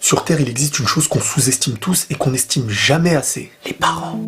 Sur Terre, il existe une chose qu'on sous-estime tous et qu'on n'estime jamais assez. Les parents.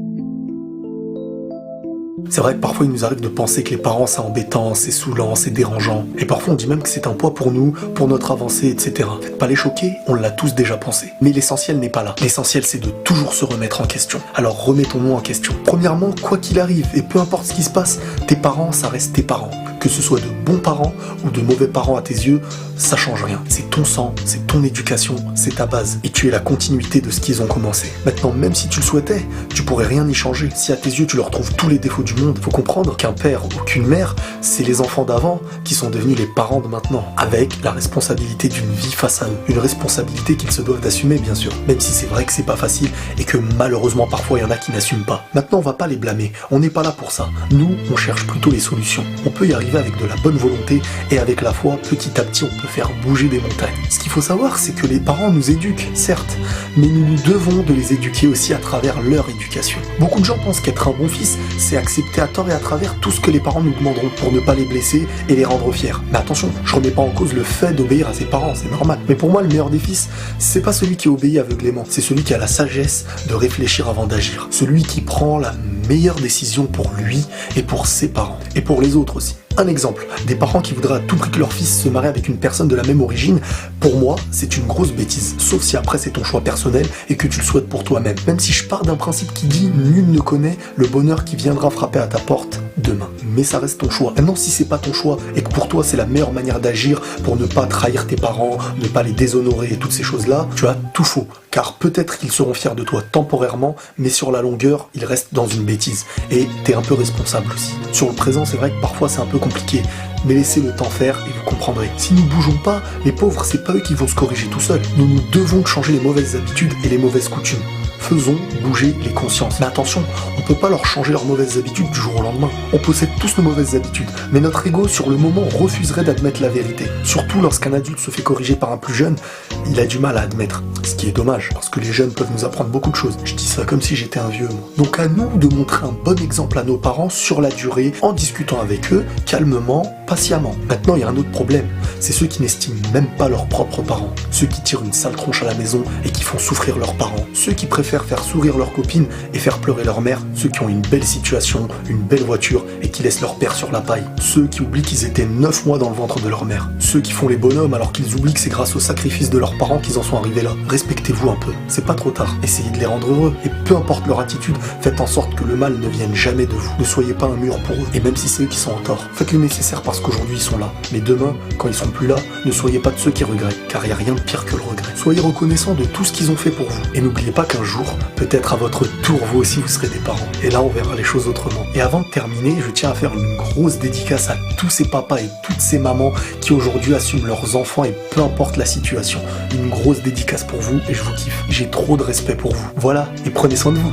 C'est vrai que parfois il nous arrive de penser que les parents c'est embêtant, c'est saoulant, c'est dérangeant. Et parfois on dit même que c'est un poids pour nous, pour notre avancée, etc. Faites pas les choquer, on l'a tous déjà pensé. Mais l'essentiel n'est pas là. L'essentiel c'est de toujours se remettre en question. Alors remettons-nous en question. Premièrement, quoi qu'il arrive, et peu importe ce qui se passe, tes parents ça reste tes parents. Que ce soit de bons parents ou de mauvais parents à tes yeux, ça change rien. C'est ton sang, c'est ton éducation, c'est ta base. Et tu es la continuité de ce qu'ils ont commencé. Maintenant, même si tu le souhaitais, tu pourrais rien y changer. Si à tes yeux tu leur trouves tous les défauts du monde, faut comprendre qu'un père ou qu'une mère, c'est les enfants d'avant qui sont devenus les parents de maintenant. Avec la responsabilité d'une vie face à eux. Une responsabilité qu'ils se doivent d'assumer, bien sûr. Même si c'est vrai que c'est pas facile et que malheureusement parfois il y en a qui n'assument pas. Maintenant, on va pas les blâmer. On n'est pas là pour ça. Nous, on cherche plutôt les solutions. On peut y arriver avec de la bonne volonté et avec la foi, petit à petit, on peut faire bouger des montagnes. Ce qu'il faut savoir, c'est que les parents nous éduquent, certes, mais nous nous devons de les éduquer aussi à travers leur éducation. Beaucoup de gens pensent qu'être un bon fils, c'est accepter à tort et à travers tout ce que les parents nous demanderont pour ne pas les blesser et les rendre fiers. Mais attention, je remets pas en cause le fait d'obéir à ses parents, c'est normal. Mais pour moi, le meilleur des fils, c'est pas celui qui obéit aveuglément, c'est celui qui a la sagesse de réfléchir avant d'agir. Celui qui prend la meilleure décision pour lui et pour ses parents. Et pour les autres aussi. Un exemple, des parents qui voudraient à tout prix que leur fils se marie avec une personne de la même origine, pour moi, c'est une grosse bêtise. Sauf si après c'est ton choix personnel et que tu le souhaites pour toi-même. Même si je pars d'un principe qui dit nul ne connaît le bonheur qui viendra frapper à ta porte demain. Mais ça reste ton choix. Maintenant, si c'est pas ton choix et que pour toi c'est la meilleure manière d'agir pour ne pas trahir tes parents, ne pas les déshonorer et toutes ces choses-là, tu as tout faux. Car peut-être qu'ils seront fiers de toi temporairement, mais sur la longueur, ils restent dans une bêtise. Et t'es un peu responsable aussi. Sur le présent, c'est vrai que parfois c'est un peu compliqué, mais laissez le temps faire et vous comprendrez. Si nous bougeons pas, les pauvres, c'est pas eux qui vont se corriger tout seuls. Nous devons changer les mauvaises habitudes et les mauvaises coutumes. Faisons bouger les consciences. Mais attention, on peut pas leur changer leurs mauvaises habitudes du jour au lendemain. On possède tous nos mauvaises habitudes, mais notre ego, sur le moment, refuserait d'admettre la vérité. Surtout lorsqu'un adulte se fait corriger par un plus jeune, il a du mal à admettre. Ce qui est dommage, parce que les jeunes peuvent nous apprendre beaucoup de choses. Je dis ça comme si j'étais un vieux, moi. Donc à nous de montrer un bon exemple à nos parents sur la durée, en discutant avec eux, calmement, patiemment. Maintenant, il y a un autre problème. C'est ceux qui n'estiment même pas leurs propres parents. Ceux qui tirent une sale tronche à la maison et qui font souffrir leurs parents. Ceux qui préfèrent faire sourire leurs copines et faire pleurer leur mère. Ceux qui ont une belle situation, une belle voiture et qui laissent leur père sur la paille. Ceux qui oublient qu'ils étaient 9 mois dans le ventre de leur mère. Ceux qui font les bonhommes alors qu'ils oublient que c'est grâce au sacrifice de leurs parents qu'ils en sont arrivés là. Respectez-vous un peu. C'est pas trop tard. Essayez de les rendre heureux. Et peu importe leur attitude, faites en sorte que le mal ne vienne jamais de vous. Ne soyez pas un mur pour eux. Et même si c'est eux qui sont en tort, faites le nécessaire parce qu'aujourd'hui ils sont là. Mais demain, quand ils seront plus là, ne soyez pas de ceux qui regrettent. Car il n'y a rien de pire que le regret. Soyez reconnaissants de tout ce qu'ils ont fait pour vous. Et n'oubliez pas qu'un jour, peut-être à votre tour, vous aussi vous serez des parents. Et là, on verra les choses autrement. Et avant de terminer, je tiens à faire une grosse dédicace à tous ces papas et toutes ces mamans qui aujourd'hui assument leurs enfants et peu importe la situation. Une grosse dédicace pour vous et je vous kiffe. J'ai trop de respect pour vous. Voilà, et prenez soin de vous.